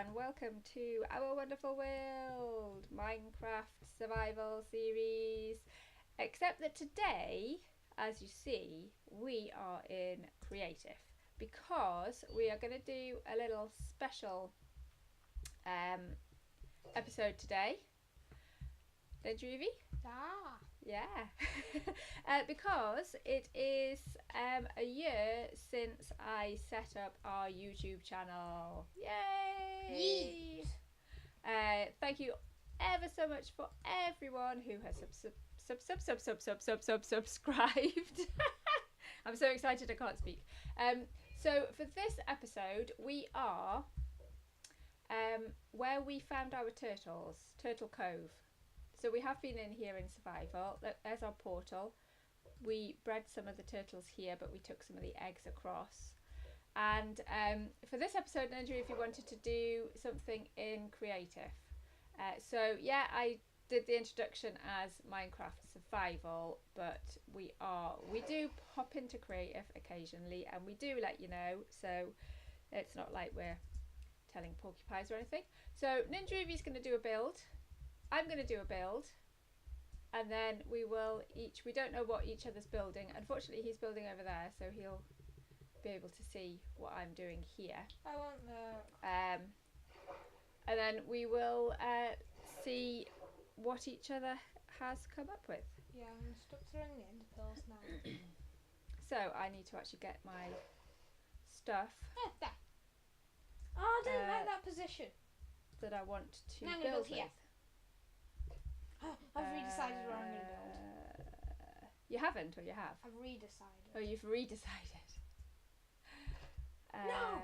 and welcome to our wonderful world Minecraft survival series. Except that today, as you see, we are in creative because we are going to do a little special episode today. Don't you, Evie? Ah. Yeah. Because it is a year since I set up our YouTube channel. Yay! Yeet. Thank you ever so much for everyone who has subscribed. I'm so excited I can't speak. So for this episode, we are where we found our turtles, Turtle Cove. So we have been in here in survival. There's our portal. We bred some of the turtles here, but we took some of the eggs across. And for this episode, Andrew, if you wanted to do something in creative. So yeah, I did the introduction as Minecraft survival, but we do pop into creative occasionally, and we do let you know. So it's not like we're telling porcupines or anything. So Ninja Evie's going to do a build. I'm going to do a build, and then we don't know what each other's building. Unfortunately, he's building over there, so he'll be able to see what I'm doing here. I want the... And then we will see what each other has come up with. Yeah, I'm going to stop throwing the ender pearls now. So I need to actually get my stuff. There. Oh, I didn't like that position. That I want to No, I'm build gonna build here. with. I've redecided where I'm going to build. You haven't, or you have? I've redecided. Oh, you've redecided. No!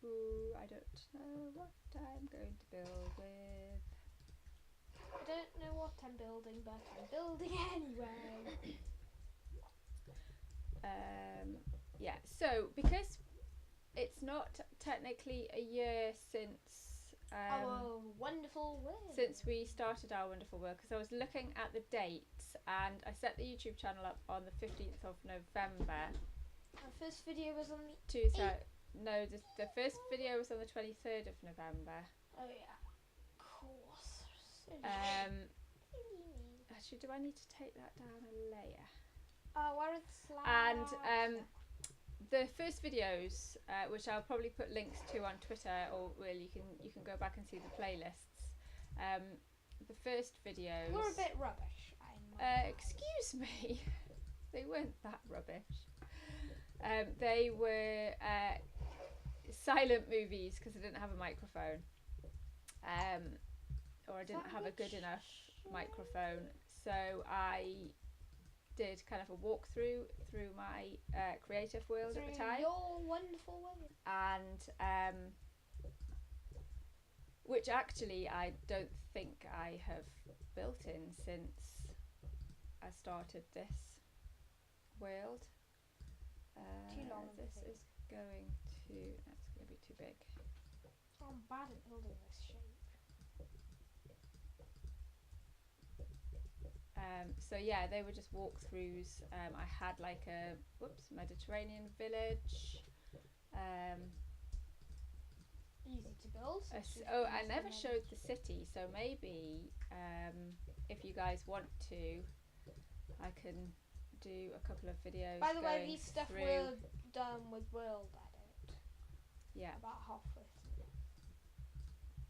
Ooh, I don't know what I'm going to build with. I don't know what I'm building, but I'm building anyway. Yeah, so because it's not technically a year since our wonderful world. Since we started our wonderful world, because I was looking at the dates and I set the YouTube channel up on the 15th of November. Our first video was on the the first video was on the 23rd of November. Oh yeah, of course. Actually, do I need to take that down a layer? Oh, where are the slabs? And the first videos, which I'll probably put links to on Twitter, or well, you can go back and see the playlists. The first videos were a bit rubbish. Excuse me, they weren't that rubbish. They were silent movies because I didn't have a microphone, or I didn't have a good enough microphone. So I did kind of a walkthrough through my creative world at the time. Your wonderful world. And which actually I don't think I have built in since I started this world. Too long. This is going to... That's going to be too big. I'm bad at building this shape. So yeah, they were just walkthroughs. I had like a Mediterranean village. Easy to build. I never showed the city, so maybe if you guys want to, I can do a couple of videos. By the way, these stuff were done with World Edit. Yeah. About halfway through.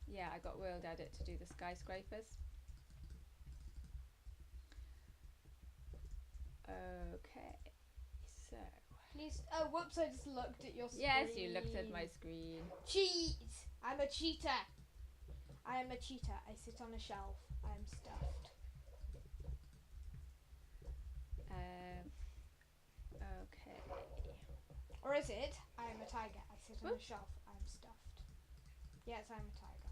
Yeah, I got World Edit to do the skyscrapers. Okay, so... Please... Oh, whoops, I just looked at your screen. Yes, you looked at my screen. Cheat! I'm a cheater. I am a cheater. I sit on a shelf. I am stuffed. Okay. Or is it? I am a tiger. I sit on a shelf. I am stuffed. Yes, I am a tiger.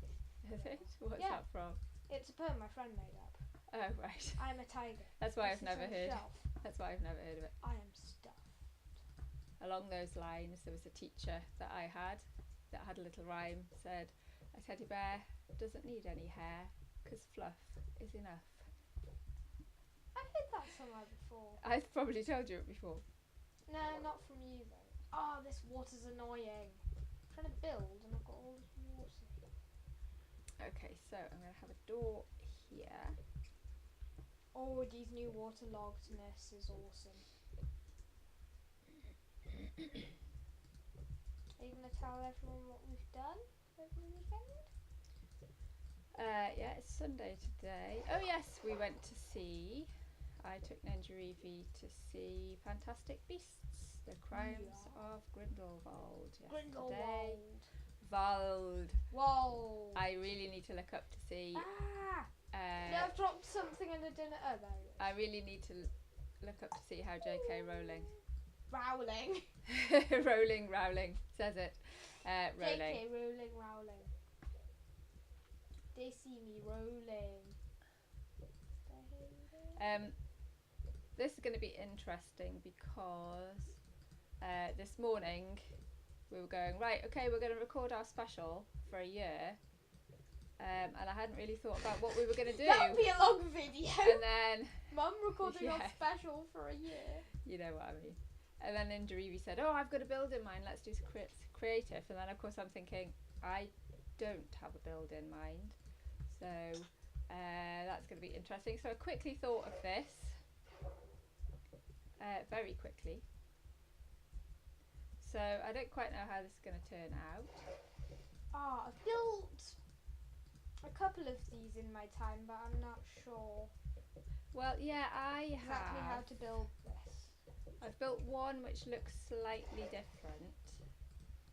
Is it? What's Yeah. that from? It's a poem my friend made up. Oh, right. I am a tiger. That's why I I've sit never on a heard. shelf. That's why I've never heard of it. I am stuffed. Along those lines, there was a teacher that I had that had a little rhyme. Said, "A teddy bear doesn't need any hair, 'cause fluff is enough." I heard that somewhere before. I've probably told you it before. No, not from you though. Oh, this water's annoying. I'm trying to build and I've got all Okay, so I'm going to have a door here. Oh, these new waterloggedness is awesome. Are you going to tell everyone what we've done over the weekend? Yeah, it's Sunday today. Oh yes, we went to see. I took Nenjarivi to see Fantastic Beasts: The Crimes of Grindelwald yesterday. Grindelwald. Wald. Whoa. I really need to look up to see. Yeah, I've dropped something in the dinner. Oh, there it is. I really need to look up to see how J.K. Rowling Rowling says it. Rowling. J.K. Rowling. They see me rolling. This is going to be interesting because this morning we were going, right, okay, we're going to record our special for a year. And I hadn't really thought about what we were going to do. That would be a long video. And then Mum recording our special for a year. You know what I mean. And then Nenjarivi said, oh, I've got a build in mind, let's do creative. And then of course I'm thinking, I don't have a build in mind. So that's going to be interesting. So I quickly thought of this. Very quickly. So I don't quite know how this is going to turn out. I've built a couple of these in my time, but I'm not sure. Well, yeah, I have. Exactly how to build this. I've built one which looks slightly different.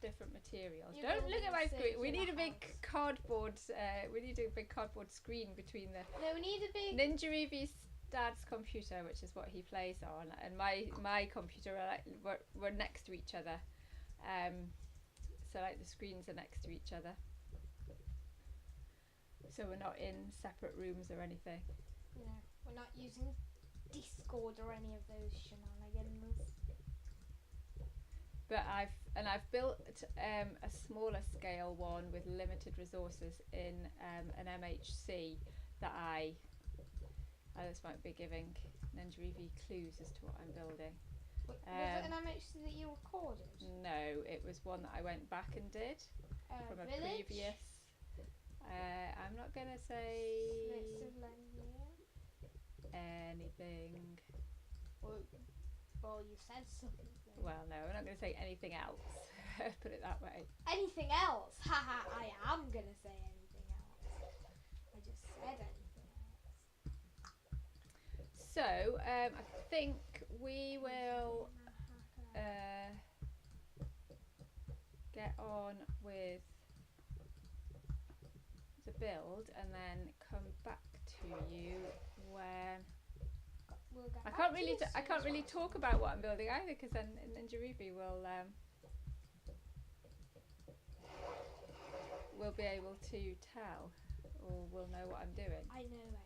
Different materials. You're Don't look at my screen. We need a big house. cardboard. We need a big cardboard screen between the. No, we need a big. Nenjarivi's dad's computer, which is what he plays on, and my computer were next to each other. So like the screens are next to each other. So we're not in separate rooms or anything. No, we're not using Discord or any of those shenanigans. But I've built a smaller scale one with limited resources in an MHC that this might be giving Nenjarivi clues as to what I'm building. Was it an MHC that you recorded? No, it was one that I went back and did from a village? previous. I'm not gonna say anything. Well, you said something. Well, no, I'm not gonna say anything else. Put it that way. Anything else? Haha, I am gonna say anything else. I just said anything else. So, I think we will get on with the build and then come back to you when I can't really talk about what I'm building either, because then Nenjarivi will be able to tell, or will know what I'm doing. I know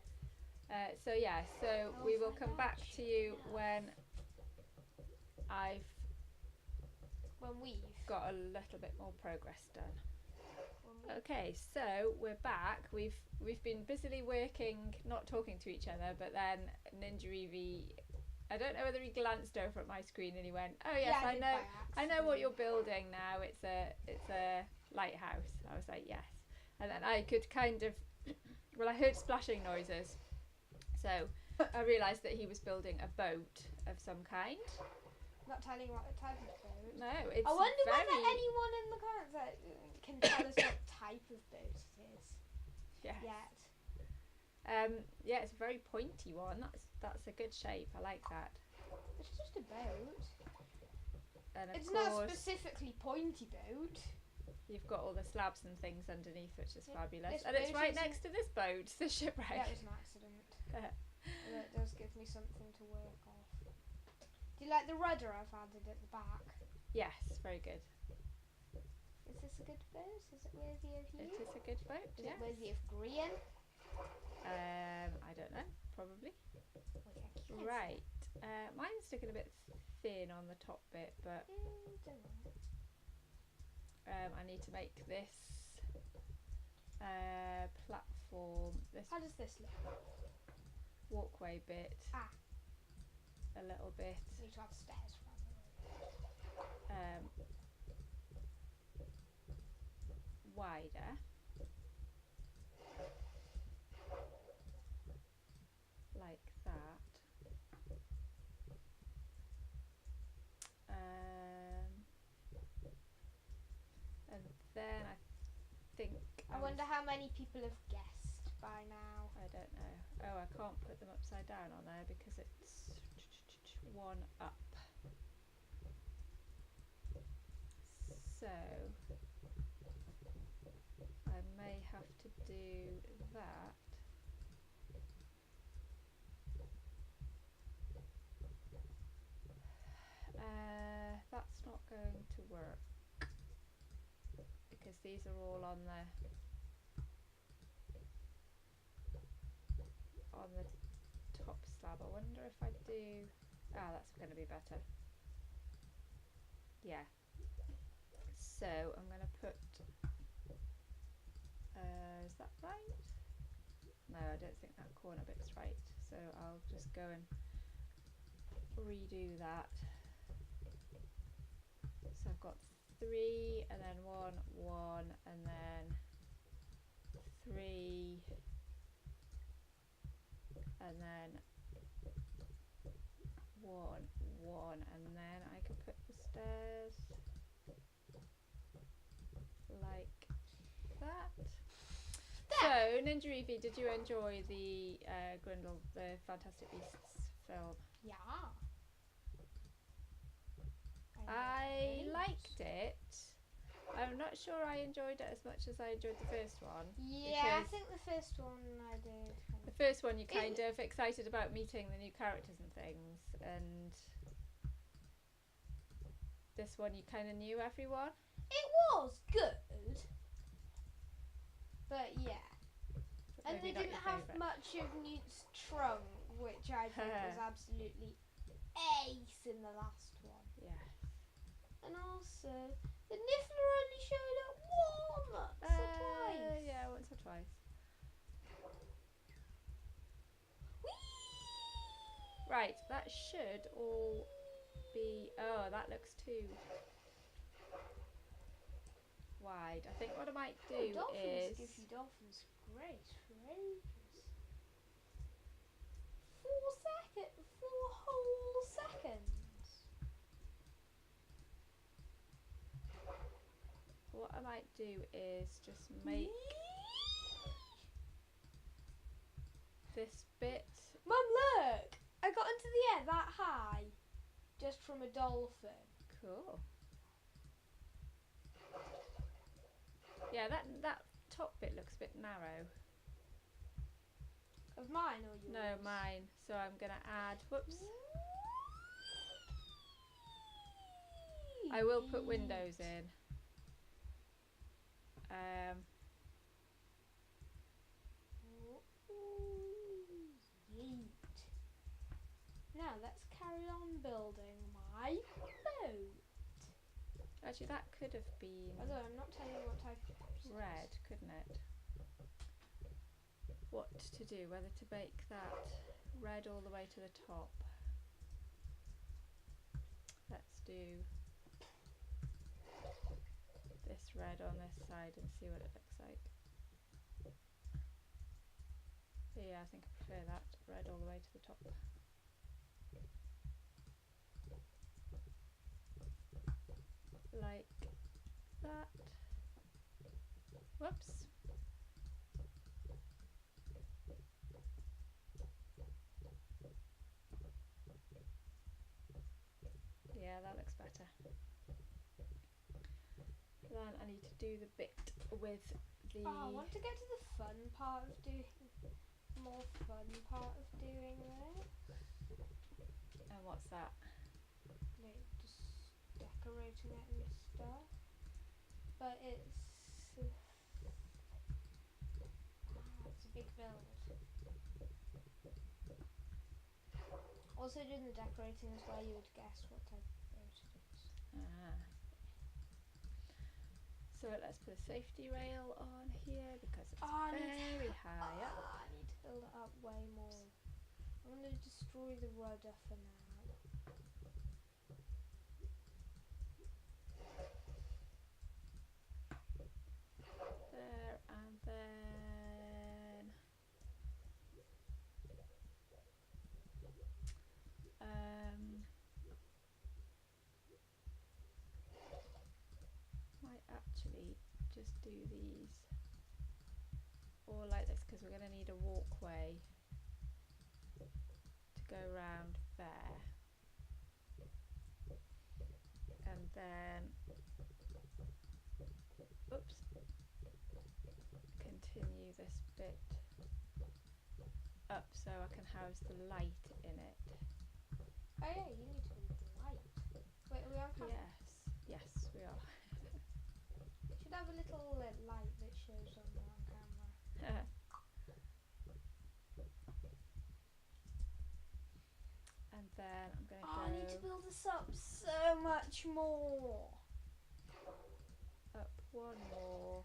it. So yeah, so we will come back to you when we've got a little bit more progress done. Okay, so we're back. We've been busily working, not talking to each other, but then Nenjarivi, I don't know whether he glanced over at my screen and he went, "Oh yes, yeah, I know what you're building now. It's a lighthouse." I was like, "Yes," and then I could kind of, well, I heard splashing noises, so I realised that he was building a boat of some kind. Not telling what type of boat. No, it's. I wonder whether anyone in the comments can tell us what type of boat it is. Yes. Yet. Yeah, it's a very pointy one. That's a good shape. I like that. It's just a boat. And of It's course, not specifically pointy boat. you've got all the slabs and things underneath, which is fabulous. This And it's boat right is next to this boat, the shipwreck. That was an accident. That does give me something to work off. Do you like the rudder I've added at the back? Yes, very good. Is this a good boat? Is it worthy of you? It is a good boat. Is Yes. it worthy of Grian? I don't know. Probably. Well, yeah, Right. Mine's looking a bit thin on the top bit, but don't know. I need to make this platform, this How does this look? walkway bit, a little bit You need to have stairs rather. wider. think I wonder how many people have guessed by now. I don't know. Oh, I can't put them upside down on there because it's one up. So I may have to do that. That's not going to work because these are all on the top slab. I wonder if I do. Ah, that's going to be better. Yeah. So I'm going to put. Is that right? No, I don't think that corner bit's right. So I'll just go and redo that. So I've got 3 and then 1, 1 and then 3 and then 1, 1 and then I can put the stairs like that. So, Ninja Evie, did you enjoy the Grindel, the Fantastic Beasts film? Yeah. I liked it. I'm not sure I enjoyed it as much as I enjoyed the first one. Yeah, I think the first one I did. The first one you kind of excited about meeting the new characters and things, and this one you kind of knew everyone. It was good, but yeah. But and they didn't have favourite. much of Newt's trunk, which I think was absolutely ace in the last one. Yeah. And also, the Niffler only showed up once or twice. Yeah, once or twice. Whee! Right, that should all be. Oh, that looks too wide. I think what I might do dolphins is. Give you dolphins great ranges. 4 whole seconds. What I might do is just make this bit. Mum, look! I got into the air that high just from a dolphin. Cool. Yeah, that top bit looks a bit narrow. Of mine or yours? No, mine. So I'm gonna add. Whoops. I will put windows in. Yeet. Now let's carry on building my boat. Actually, that could have been Although I'm not telling you what type of red, couldn't it? What to do? Whether to make that red all the way to the top. Let's do this red on this side and see what it looks like. Yeah, I think I prefer that red all the way to the top. Like that. Whoops. Yeah, that looks better. Then I need to do the bit with the. Oh, I want to get to the fun part of doing this. And what's that? Like just decorating it and stuff. But it's it's a big build. Also doing the decorating is where you would guess what type of boat it is. So let's put a safety rail on here because it's very high up. I need to build it up way more. I'm going to destroy the rudder for now. There and then might actually just do these all like this because we're going to need a walkway to go round there. And then, oops, continue this bit up so I can house the light in it. Oh yeah, you need to move the light. Wait, are we on camera? Yes, we are. Should have a little light that shows when we're on camera. And then I'm going to Oh, go I need to build this up so much more. up one more.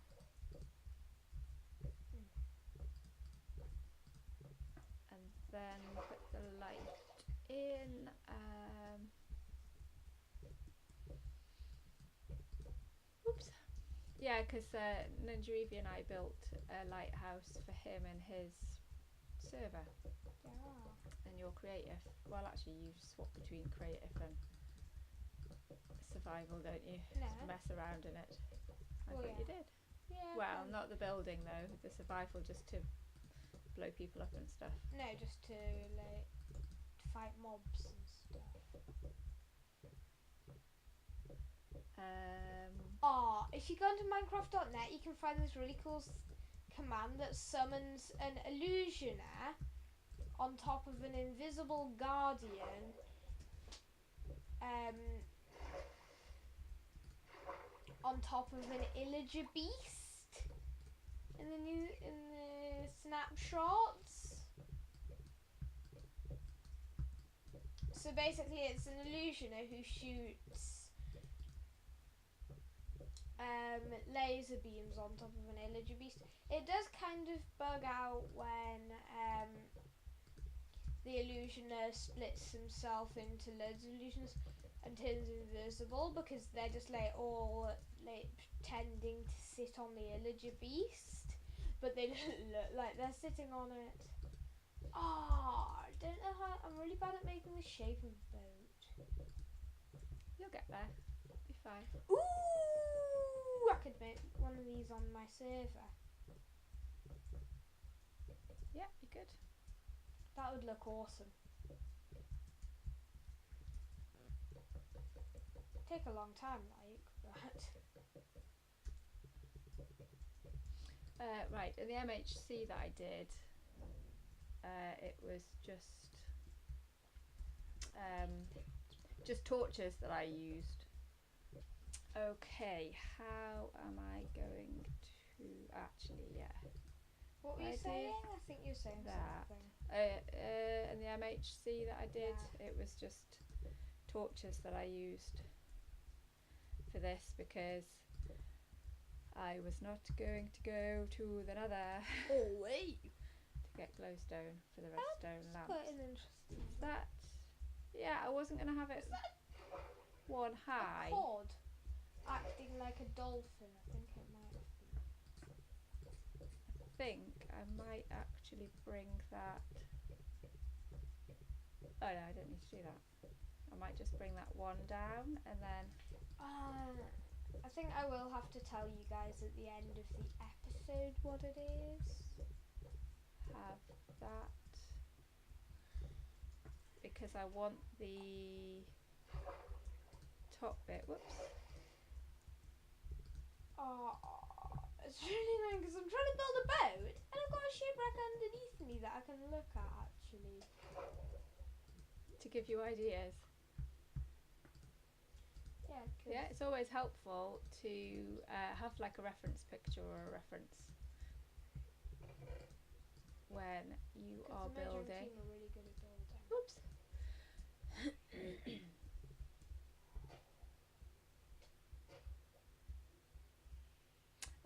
And then put the light in. Oops. Yeah, because Ninjarevi and I built a lighthouse for him and his server. Yeah. And you're creative. Well, actually, you swap between creative and survival, don't you? No. Just mess around in it. I Well, thought yeah. you did. Yeah. Well, not the building though. The survival, just to blow people up and stuff. No, just to like fight mobs and stuff. If you go into Minecraft.net, you can find this really cool command that summons an illusioner on top of an invisible guardian. On top of an illager beast in the snapshots. So basically, it's an illusioner who shoots laser beams on top of an illager beast. It does kind of bug out when the illusioner splits himself into loads of illusions and turns invisible, because they're just like all like pretending to sit on the illager beast, but they don't look like they're sitting on it. I don't know how. I'm really bad at making the shape of a boat. You'll get there. Be fine. Ooh, I could make one of these on my server. Yeah, you could. That would look awesome. Take a long time, like, but right, in the MHC that I did, it was just torches that I used. Okay, how am I going to actually? Yeah. What were you saying? I think you were saying that. something. In the MHC that I did, it was just torches that I used for this because I was not going to go to the nether. Oh wait. To get glowstone for the redstone lamps. Quite an interesting. Is that? Yeah, I wasn't going to have it one high. A cod acting like a dolphin. I think it might have been. I think I might actually bring that. Oh no, I don't need to do that. I might just bring that one down and then. I think I will have to tell you guys at the end of the episode what it is. Have that. Because I want the top bit. Whoops. It's really annoying because I'm trying to build a boat and I've got a shipwreck underneath me that I can look at actually. To give you ideas. Yeah, it's always helpful to have like a reference picture or a reference when you are building. Team are really good at building. Oops.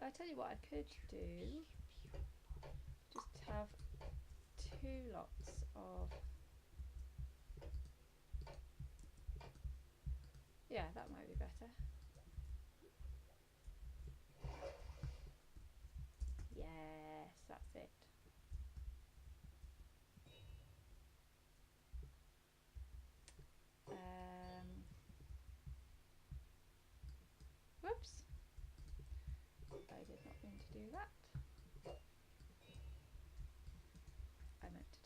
I tell you what I could do. Just have 2 lots of. Yeah, that might be better. Yes, that's it. Whoops. I did not mean to do that.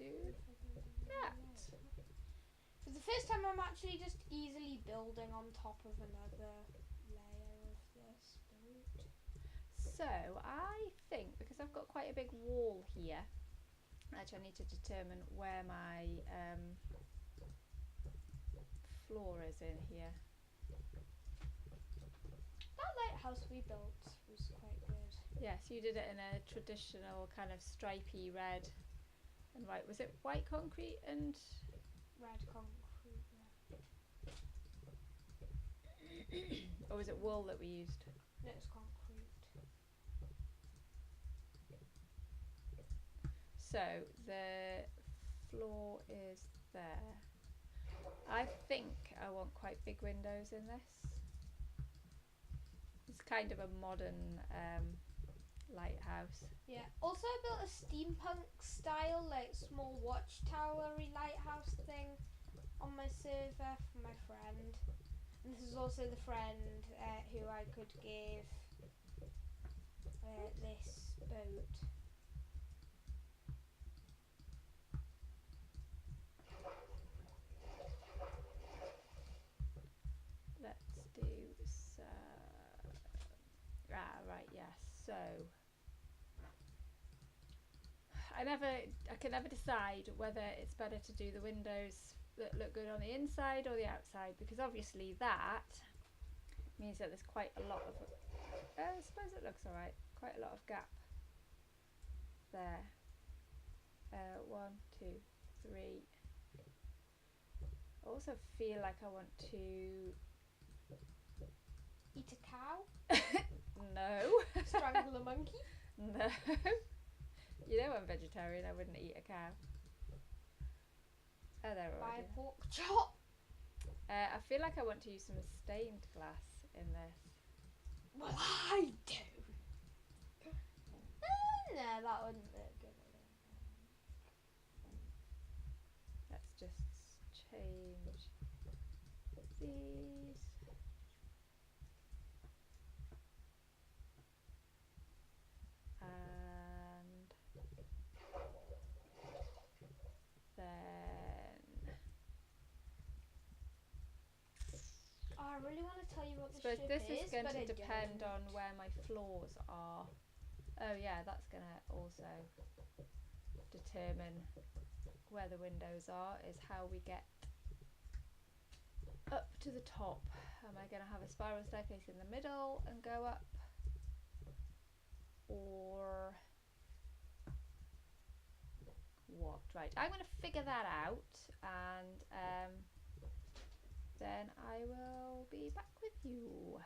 do that. For the first time, I'm actually just easily building on top of another layer of this boat. So I think, because I've got quite a big wall here, actually I need to determine where my floor is in here. That lighthouse we built was quite good. Yes, you did it in a traditional kind of stripy red and white. Was it white concrete and Red concrete, yeah. or was it wool that we used? No, it's concrete. So the floor is there. I think I want quite big windows in this. It's kind of a modern lighthouse. Yeah. Also, I built a steampunk style, like small watchtowery lighthouse thing on my server for my friend. And this is also the friend who I could give this boat. Let's do so. Right, yes. So I can never decide whether it's better to do the windows that look good on the inside or the outside, because obviously that means that there's quite a lot of, I suppose it looks alright, quite a lot of gap there. 1, 2, 3. I also feel like I want to Eat a cow? no. Strangle a monkey? No. You know I'm vegetarian, I wouldn't eat a cow. Oh, they're Buy already. a pork chop? I feel like I want to use some stained glass in this. Well, I do. No, that wouldn't look good. Let's just change these. And then I really want to tell you what the suppose ship this is, is going but to I depend don't. on where my floors are. Oh yeah, that's going to also determine where the windows are, is how we get up to the top. Am I going to have a spiral staircase in the middle and go up, or what? Right, I'm going to figure that out, and then I will be back with you.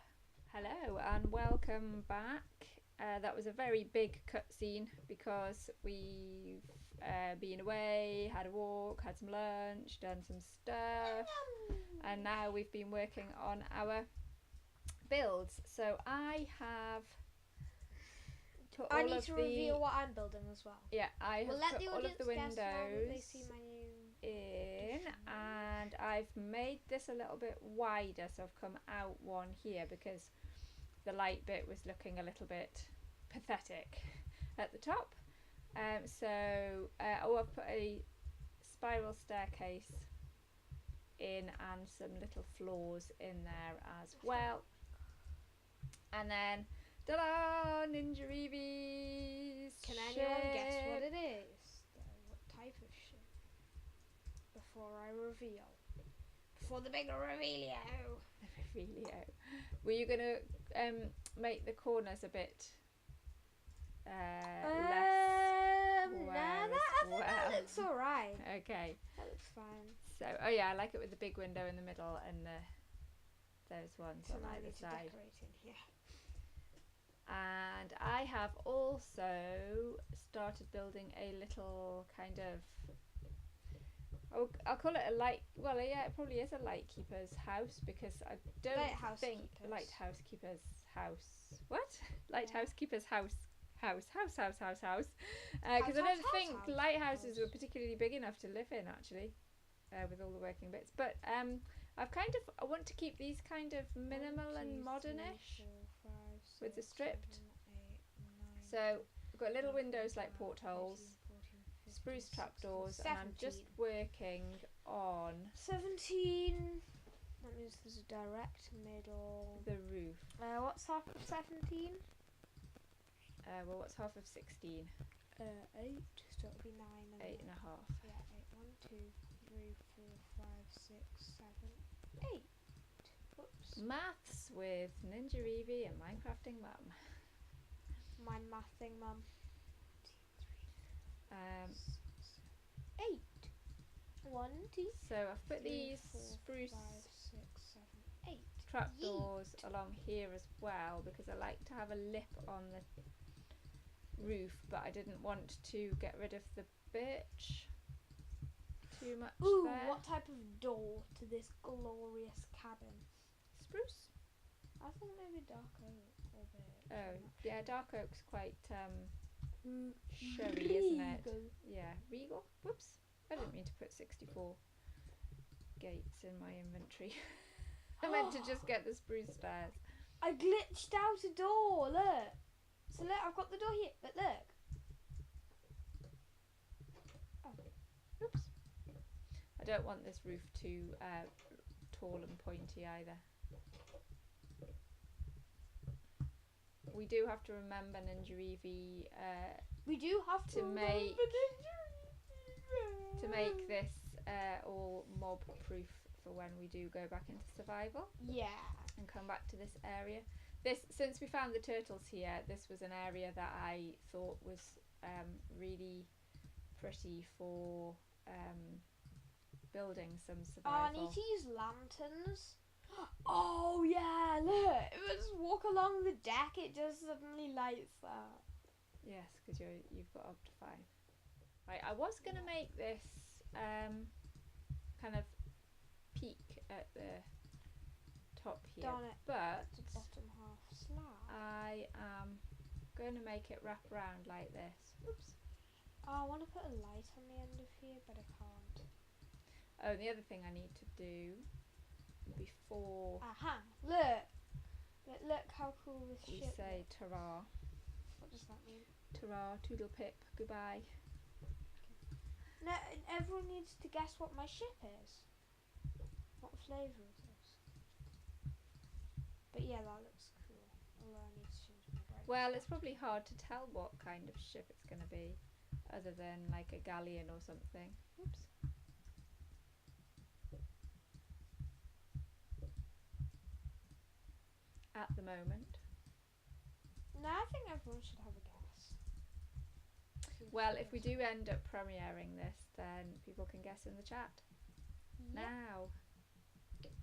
Hello and welcome back. That was a very big cutscene because we've been away, had a walk, had some lunch, done some stuff, and now we've been working on our builds. So I have put I all need of to the reveal what I'm building as well. yeah, I have We'll let put the all of audience the guess now that they windows see my new in, addition. and I've made this a little bit wider, so I've come out one here because the light bit was looking a little bit pathetic at the top. I've put a spiral staircase in and some little floors in there as well. And then, ta-da! Ninja Reeves! Can anyone guess what it is? What type of ship? Before I reveal. Before the big revealio. The revealio. Were you going to make the corners a bit less No, square that looks alright. Okay. That looks fine. So, oh yeah, I like it with the big window in the middle and those ones So on now I either need to side. decorate in here. And I have also started building a little kind of, I'll call it a light, well yeah, it probably is a light keeper's house, because I don't Lighthouse think keepers. lighthouse keeper's house, what? Lighthouse keeper's house. Because I don't think lighthouses were particularly big enough to live in, actually, with all the working bits. But I want to keep these kind of minimal and modernish with the stripped. So I've got little windows like portholes. spruce 15, trapdoors, 16, and I'm just 17. working on 17. That means there's a direct middle. the roof. What's half of 17? Well, what's half of 16? 8. So it'll be 9 and 8 and a half. Yeah, 8. 1, 2, 3, 4, 5, 6, 7, 8. Whoops. Maths with Ninja Evie and Minecrafting Mum. My math thing, Mum. 8. 1, 2, So I've put 3, these 4, spruce 5, 6, 7, 8. trapdoors along here as well because I like to have a lip on the roof, but I didn't want to get rid of the birch too much. Ooh, there. what type of door to this glorious cabin? Spruce? I think maybe dark oak or birch. Oh, I'm not yeah, sure. dark oak's quite showy, Regal. isn't it? Yeah, regal. Whoops. I didn't mean to put 64 gates in my inventory. I meant to just get the spruce stairs. I glitched out a door, look. So look, I've got the door here, but look. Oops. I don't want this roof too tall and pointy either. We do have to remember, Ninja Evie, We do have to make remember this all mob proof for when we do go back into survival Yeah. and come back to this area. Since we found the turtles here, this was an area that I thought was really pretty for building some Oh, I survival. need to use lanterns. Oh yeah, look. If I just walk along the deck, it just suddenly lights up. Yes, because you've got up to 5. Right, I was gonna make this kind of peak at the top here, Darn it. but The bottom half slab. I am going to make it wrap around like this. Oops. Oh, I want to put a light on the end of here, but I can't. Oh, and the other thing I need to do before Aha! Look! Look how cool this we ship say looks. ta-ra, What does that mean? ta-ra, toodle pip, goodbye. No, everyone needs to guess what my ship is. What flavour it is. But yeah, that looks cool. Although I need to change my brightness. Well, it's probably hard to tell what kind of ship it's going to be, other than like a galleon or something. Oops. At the moment. No, I think everyone should have a guess. Well, if we do end up premiering this, then people can guess in the chat. Yep. Now.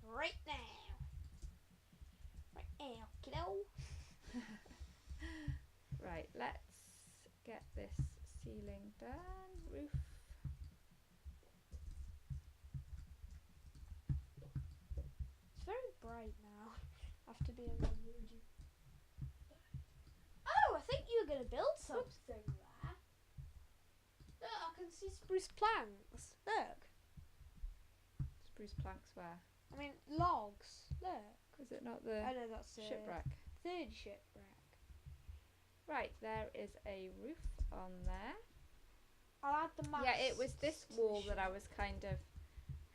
Right now. Right now, kiddo. Right, let's get this ceiling done. Roof. It's very bright now. After being on moody. Oh, I think you're gonna build something there. Look, I can see spruce planks. Look. Spruce planks where? I mean, logs. Look. Is it not the I know that's a shipwreck? third shipwreck. Right, there is a roof on there. I'll add the masts. Yeah, it was this to the wall that I ship. was kind of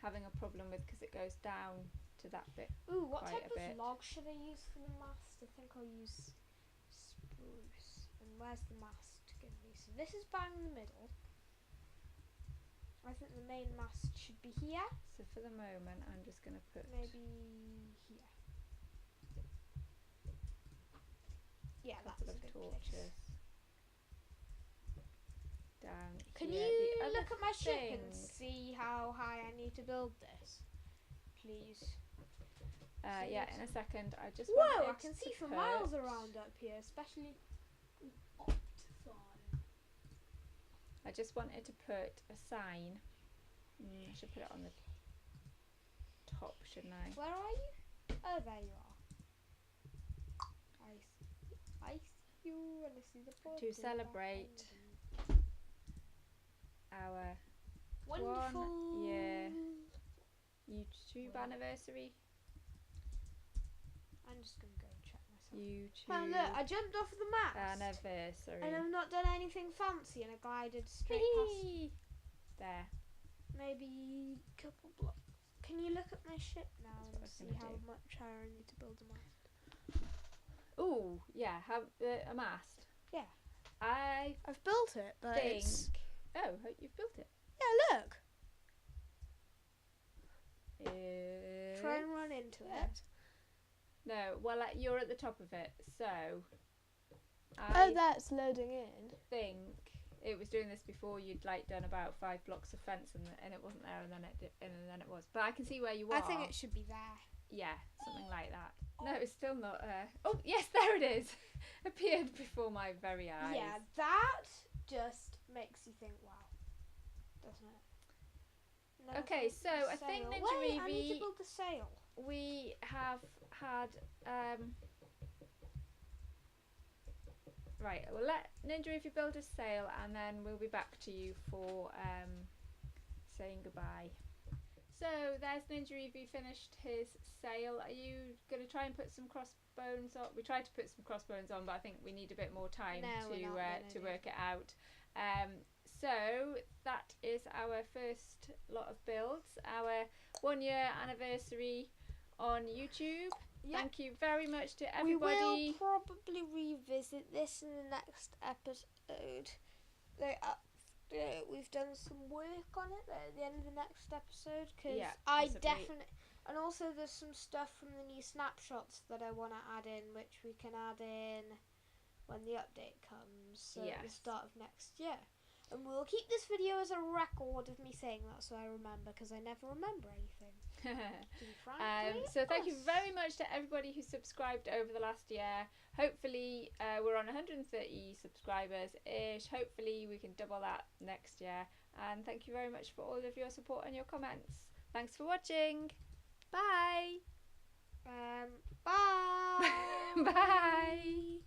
having a problem with because it goes down to that bit. Ooh, what quite type a bit. of log should I use for the mast? I think I'll use spruce. And where's the mast going to be? So this is bang in the middle. I think the main mast should be here. So for the moment, I'm just going to put Maybe here. Yeah, a that's couple a of good torches place. down Can here. you The other look at my ship and thing- see how high I need to build this? Please. yeah, in a second. I just Whoa, I wanted can to see for put- miles around up here, especially Optifine. I just wanted to put a sign. I should put it on the top, shouldn't I? Where are you? Oh, there you are. I see you and I see the purple celebrate behind Our you. Wonderful. year. YouTube Wow. anniversary. I'm just gonna go and check YouTube And look, I jumped off the mast. anniversary. And I've not done anything fancy, and I glided straight past. Whee! There. Maybe a couple blocks. Can you look at my ship now That's what I and was see gonna how do. much higher I need to build a mast? Ooh, yeah, have a mast. Yeah. I I've built it, but think. it's... Oh, you've built it. Yeah, look. Uh, Try and run into yeah. it. No, well, you're at the top of it, so Oh, that's loading in. think it was doing this before you'd like done about 5 blocks of fence and it wasn't there, and then it was. But I can see where you are. I think it should be there. Yeah, something like that. No, it's still not. Oh, yes, there it is. Appeared before my very eyes. Yeah, that just makes you think, wow, doesn't it? No, Okay, it's so the I think sail. Ninja Wait, I need Reevee- to build the sail. We have had. Right, we'll let Ninja Reevee build a sail, and then we'll be back to you for saying goodbye. So there's Ninja Reevee finished his sail. Are you going to try and put some crossbones on? We tried to put some crossbones on, but I think we need a bit more time No, we're not gonna to do work it out. So that is our first lot of builds, our 1 year anniversary on YouTube. Yeah. Thank you very much to We everybody. will probably revisit this in the next episode. We've done some work on it at the end of the next episode, because Yeah, I possibly. definitely, and also there's some stuff from the new snapshots that I want to add in, which we can add in when the update comes, so at the Yes. start of next year. And we'll keep this video as a record of me saying that, so I remember, because I never remember anything. To be frankly So thank you honest. very much to everybody who subscribed over the last year. Hopefully we're on 130 subscribers ish. Hopefully we can double that next year, and thank you very much for all of your support and your comments. Thanks for watching. Bye. Bye. Bye.